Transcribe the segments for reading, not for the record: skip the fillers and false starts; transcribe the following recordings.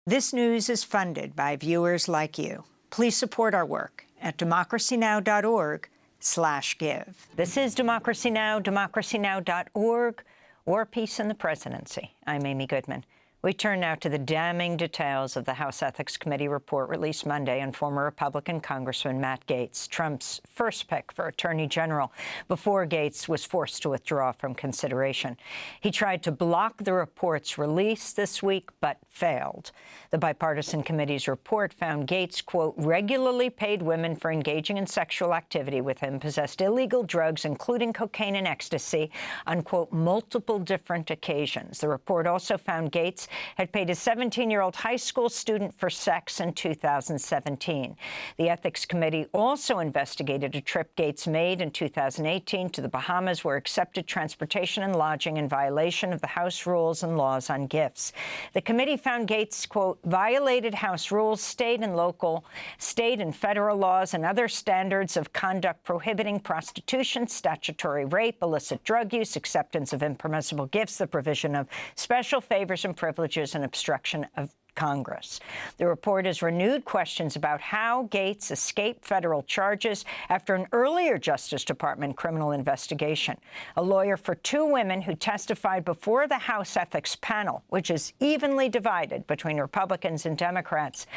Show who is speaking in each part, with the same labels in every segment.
Speaker 1: This news is funded by viewers like you. Please support our work at democracynow.org/give. This is Democracy Now!, democracynow.org, War, Peace, and the Presidency. I'm Amy Goodman. We turn now to the damning details of the House Ethics Committee report released Monday on former Republican Congressman Matt Gaetz, Trump's first pick for Attorney General, before Gaetz was forced to withdraw from consideration. He tried to block the report's release this week, but failed. The bipartisan committee's report found Gaetz, quote, regularly paid women for engaging in sexual activity with him, possessed illegal drugs, including cocaine and ecstasy, on, quote, multiple different occasions. The report also found Gaetz had paid a 17-year-old high school student for sex in 2017. The Ethics Committee also investigated a trip Gaetz made in 2018 to the Bahamas, where accepted transportation and lodging in violation of the House rules and laws on gifts. The committee found Gaetz, quote, violated House rules, state and federal laws, and other standards of conduct prohibiting prostitution, statutory rape, illicit drug use, acceptance of impermissible gifts, the provision of special favors and privileges, and obstruction of Congress. The report has renewed questions about how Gaetz escaped federal charges after an earlier Justice Department criminal investigation. A lawyer for two women who testified before the House Ethics Panel, which is evenly divided between Republicans and Democrats,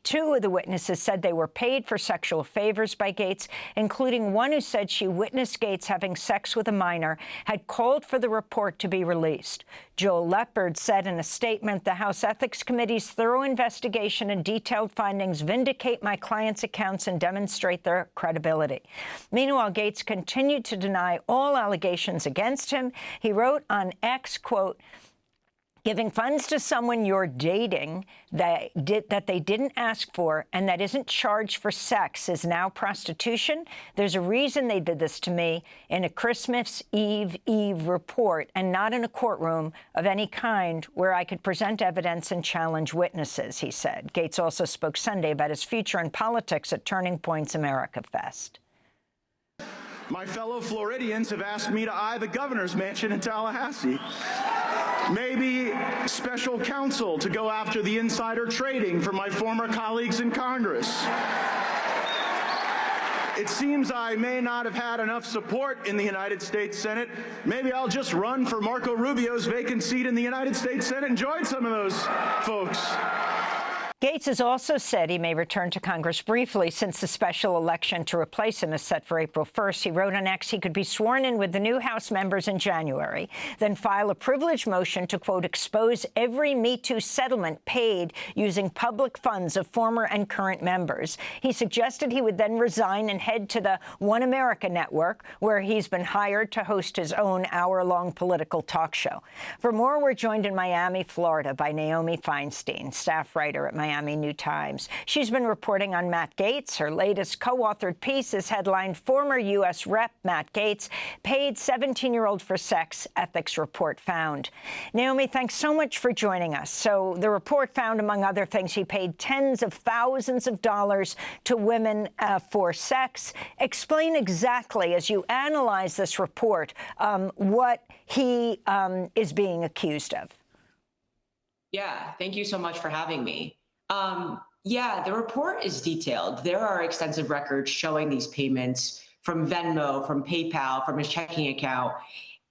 Speaker 1: two of the witnesses said they were paid for sexual favors by Gaetz, including one who said she witnessed Gaetz having sex with a minor, had called for the report to be released. Joel Leppard said in a statement, the House Ethics Committee's thorough investigation and detailed findings vindicate my client's accounts and demonstrate their credibility. Meanwhile, Gaetz continued to deny all allegations against him. He wrote on X, quote, giving funds to someone you're dating that they didn't ask for and that isn't charged for sex is now prostitution. There's a reason they did this to me in a Christmas Eve report and not in a courtroom of any kind where I could present evidence and challenge witnesses, he said. Gaetz also spoke Sunday about his future in politics at Turning Point's America Fest.
Speaker 2: My fellow Floridians have asked me to eye the governor's mansion in Tallahassee. Maybe special counsel to go after the insider trading from my former colleagues in Congress. It seems I may not have had enough support in the United States Senate. Maybe I'll just run for Marco Rubio's vacant seat in the United States Senate and join some of those folks.
Speaker 1: Gaetz has also said he may return to Congress briefly since the special election to replace him is set for April 1st. He wrote on X he could be sworn in with the new House members in January, then file a privilege motion to, quote, expose every Me Too settlement paid using public funds of former and current members. He suggested he would then resign and head to the One America Network, where he's been hired to host his own hour-long political talk show. For more, we're joined in Miami, Florida, by Naomi Feinstein, staff writer at Miami New Times. She's been reporting on Matt Gaetz. Her latest co-authored piece is headlined, Former U.S. Rep Matt Gaetz Paid 17-Year-Old for Sex, Ethics Report Found. Naomi, thanks so much for joining us. So the report found, among other things, he paid tens of thousands of dollars to women for sex. Explain exactly, as you analyze this report, what he is being accused of.
Speaker 3: Yeah, thank you so much for having me. Yeah, the report is detailed. There are extensive records showing these payments from Venmo, from PayPal, from his checking account.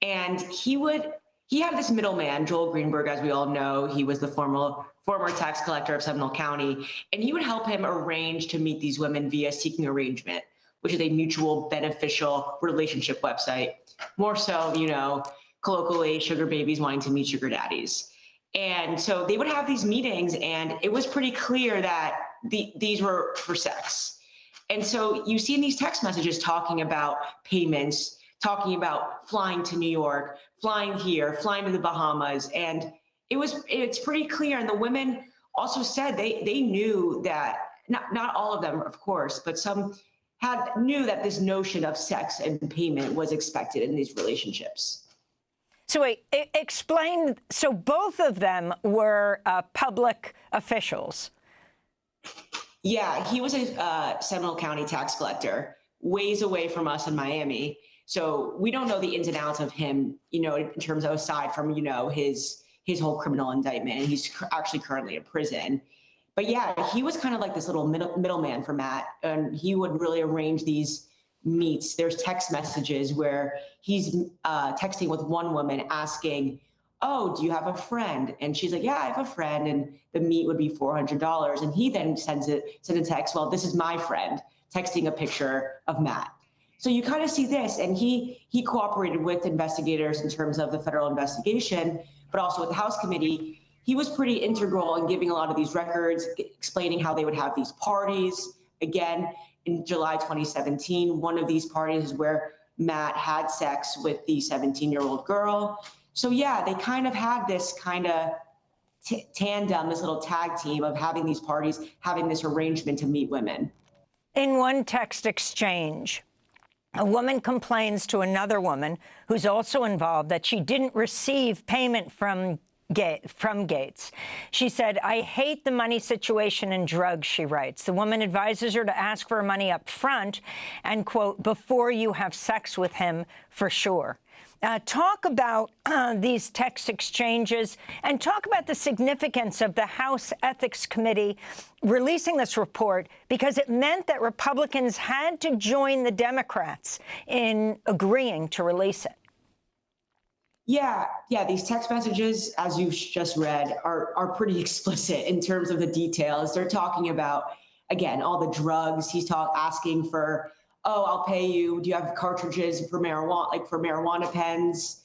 Speaker 3: And he had this middleman, Joel Greenberg, as we all know. He was the former tax collector of Seminole County, and he would help him arrange to meet these women via Seeking Arrangement, which is a mutual beneficial relationship website. More so, you know, colloquially, sugar babies wanting to meet sugar daddies. And so they would have these meetings, and it was pretty clear that these were for sex. And so you see in these text messages talking about payments, talking about flying to New York, flying here, flying to the Bahamas. And it's pretty clear. And the women also said they knew that, not all of them, of course, but some knew that this notion of sex and payment was expected in these relationships.
Speaker 1: So wait, explain, so both of them were public officials.
Speaker 3: Yeah, he was a Seminole County tax collector, ways away from us in Miami. So we don't know the ins and outs of him, you know, in terms of aside from, you know, his his whole criminal indictment, and he's actually currently in prison. But yeah, he was kind of like this little middleman for Matt, and he would really arrange these meets. There's text messages where he's texting with one woman asking, "Oh, do you have a friend?" And she's like, "Yeah, I have a friend." And the meet would be $400. And he then sends a text, "Well, this is my friend," texting a picture of Matt. So you kind of see this, and he cooperated with investigators in terms of the federal investigation, but also with the House committee. He was pretty integral in giving a lot of these records, explaining how they would have these parties. Again, in July 2017, one of these parties is where Matt had sex with the 17-year-old girl. So yeah, they kind of had this kind of tandem, this little tag team of having these parties, having this arrangement to meet women.
Speaker 1: In one text exchange, a woman complains to another woman who's also involved that she didn't receive payment from Gaetz. She said, "I hate the money situation in drugs," she writes. The woman advises her to ask for money up front and, quote, "before you have sex with him for sure." Talk about these text exchanges and talk about the significance of the House Ethics Committee releasing this report, because it meant that Republicans had to join the Democrats in agreeing to release it.
Speaker 3: Yeah, these text messages, as you just read, are pretty explicit in terms of the details. They're talking about, again, all the drugs. He's asking for, "Oh, I'll pay you. Do you have cartridges for marijuana, like for marijuana pens?"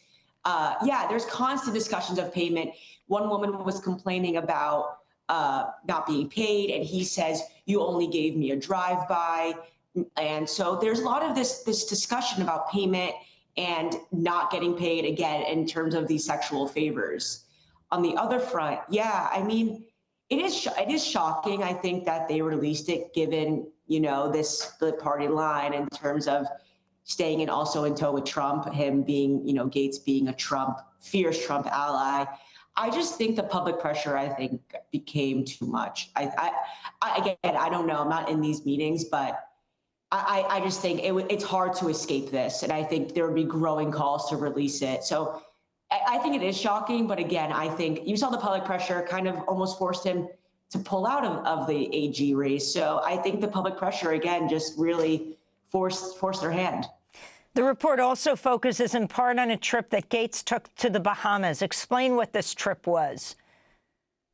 Speaker 3: Yeah, there's constant discussions of payment. One woman was complaining about not being paid, and he says, "You only gave me a drive-by." And so there's a lot of this discussion about payment and not getting paid, again, in terms of these sexual favors. On the other front, yeah, I mean, it is shocking, I think, that they released it, given, this split party line in terms of staying in also in tow with Trump, him being, Gaetz being a fierce Trump ally. I just think the public pressure, I think, became too much. Again, I don't know, I'm not in these meetings, but I just think it's hard to escape this. And I think there would be growing calls to release it. So I think it is shocking. But again, I think you saw the public pressure kind of almost forced him to pull out of the AG race. So I think the public pressure, again, just really forced their hand.
Speaker 1: The report also focuses in part on a trip that Gaetz took to the Bahamas. Explain what this trip was.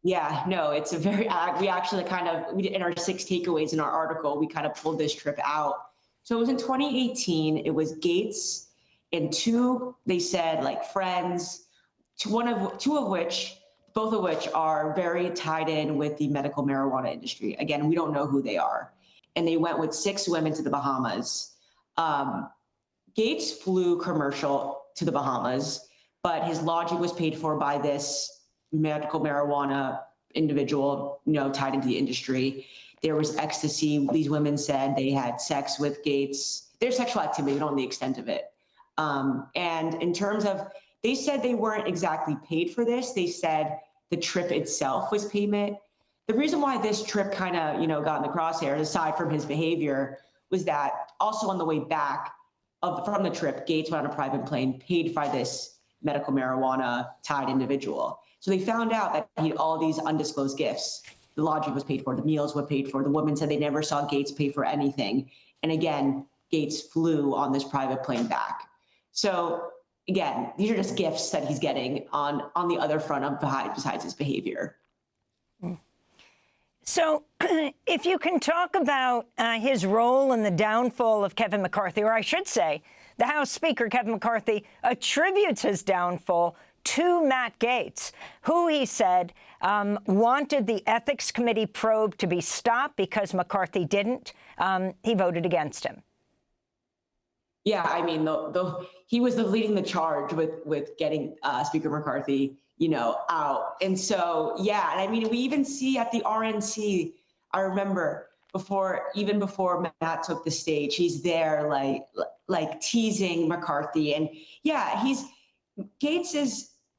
Speaker 3: Yeah, no, it's a very, we actually we did in our 6 takeaways in our article, we kind of pulled this trip out. So it was in 2018. It was Gaetz and 2, they said, like, friends, both of which are very tied in with the medical marijuana industry. Again, we don't know who they are. And they went with 6 women to the Bahamas. Gaetz flew commercial to the Bahamas, but his lodging was paid for by this medical marijuana individual, tied into the industry. There was ecstasy. These women said they had sex with Gaetz. There's sexual activity, we don't know the extent of it. And in terms of, they said they weren't exactly paid for this. They said the trip itself was payment. The reason why this trip kind of, got in the crosshairs, aside from his behavior, was that also on the way back from the trip, Gaetz went on a private plane paid by this medical marijuana tied individual. So they found out that he had all these undisclosed gifts. The lodging was paid for, the meals were paid for. The woman said they never saw Gaetz pay for anything. And again, Gaetz flew on this private plane back. So again, these are just gifts that he's getting on the other front besides his behavior.
Speaker 1: So if you can talk about his role in the downfall of Kevin McCarthy, or I should say, the House Speaker, Kevin McCarthy, attributes his downfall to Matt Gaetz, who he said wanted the Ethics Committee probe to be stopped because McCarthy didn't. He voted against him.
Speaker 3: Yeah, I mean, he was leading the charge with getting Speaker McCarthy, out. And so, yeah, and I mean, we even see at the RNC, I remember even before Matt took the stage, he's there like teasing McCarthy. And yeah, Gaetz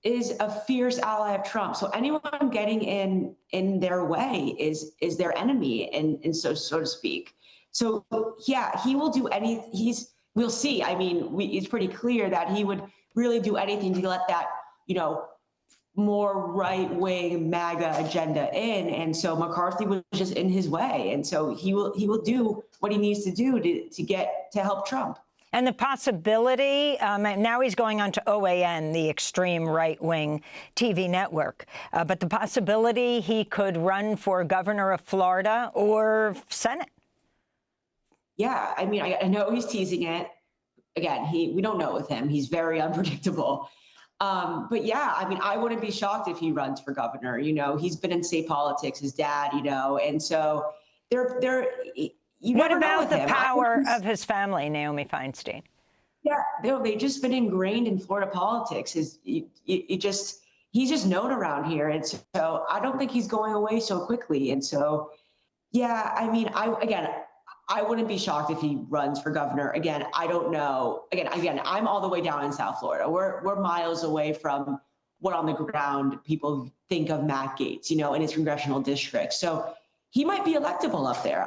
Speaker 3: is a fierce ally of Trump. So anyone getting in their way is their enemy, and so to speak. So yeah, he will do we'll see. I mean, it's pretty clear that he would really do anything to let that, more right-wing MAGA agenda in, and so McCarthy was just in his way, and so he will do what he needs to do to help Trump.
Speaker 1: And the possibility, now he's going on to OAN, the extreme right-wing TV network, but the possibility he could run for governor of Florida or Senate.
Speaker 3: Yeah, I mean, I know he's teasing it. Again, we don't know with him. He's very unpredictable. But yeah, I mean, I wouldn't be shocked if he runs for governor. You know, he's been in state politics, his dad, you know, and so
Speaker 1: what about the power of his family, Naomi Feinstein?
Speaker 3: Yeah, they've just been ingrained in Florida politics. He's just known around here, and so I don't think he's going away so quickly. And so, yeah, I mean, I wouldn't be shocked if he runs for governor. Again, I don't know. Again, I'm all the way down in South Florida. We're miles away from what on the ground people think of Matt Gaetz, you know, in his congressional district. So he might be electable up there.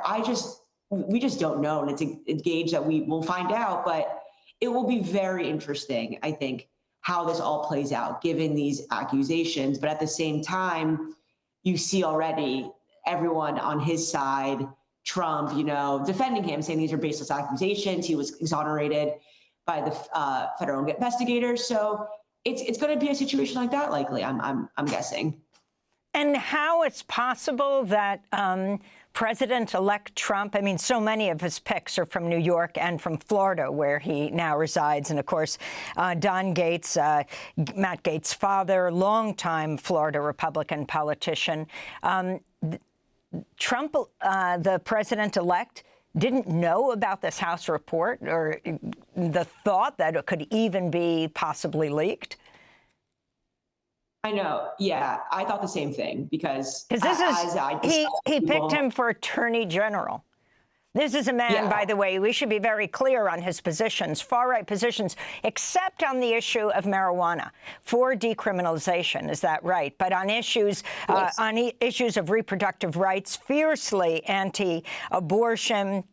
Speaker 3: We just don't know, and it's a gauge that we will find out. But it will be very interesting, I think, how this all plays out, given these accusations. But at the same time, you see already everyone on his side, Trump, you know, defending him, saying these are baseless accusations. He was exonerated by the federal investigators. So it's going to be a situation like that, likely. I'm guessing.
Speaker 1: And how it's possible that President-elect Trump, I mean, so many of his picks are from New York and from Florida, where he now resides. And of course, Don Gaetz, Matt Gaetz' father, longtime Florida Republican politician. Trump, the president-elect, didn't know about this House report or the thought that it could even be possibly leaked?
Speaker 3: I know. Yeah, I thought the same thing because
Speaker 1: this is he picked him for attorney general. This is a man, by the way, we should be very clear on his positions, far-right positions, except on the issue of marijuana for decriminalization. Is that right? But on issues, issues of reproductive rights, fiercely anti-abortion.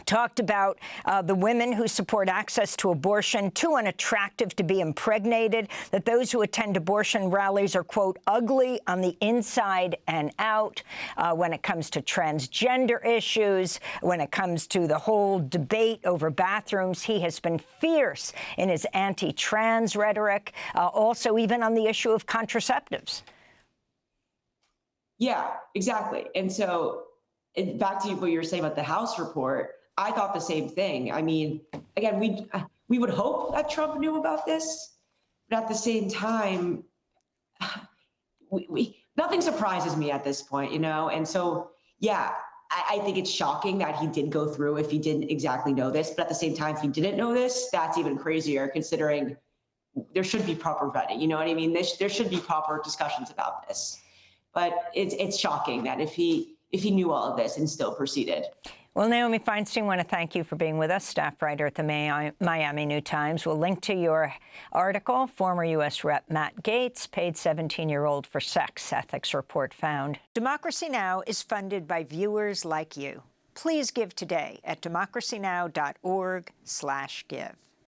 Speaker 1: Talked about the women who support access to abortion, too unattractive to be impregnated, that those who attend abortion rallies are, quote, ugly on the inside and out. When it comes to transgender issues, when it comes to the whole debate over bathrooms, he has been fierce in his anti-trans rhetoric, also even on the issue of contraceptives.
Speaker 3: Yeah, exactly. And so back to what you were saying about the House report, I thought the same thing. I mean, again, we would hope that Trump knew about this, but at the same time, nothing surprises me at this point, you know? And so, yeah, I think it's shocking that he did go through if he didn't exactly know this, but at the same time, if he didn't know this, that's even crazier considering there should be proper vetting, you know what I mean? There should be proper discussions about this, but it's shocking that if he knew all of this and still proceeded.
Speaker 1: Well, Naomi Feinstein, I want to thank you for being with us, staff writer at the Miami New Times. We'll link to your article, former U.S. Rep. Matt Gaetz, paid 17-year-old for sex, ethics report found. Democracy Now! Is funded by viewers like you. Please give today at democracynow.org/give.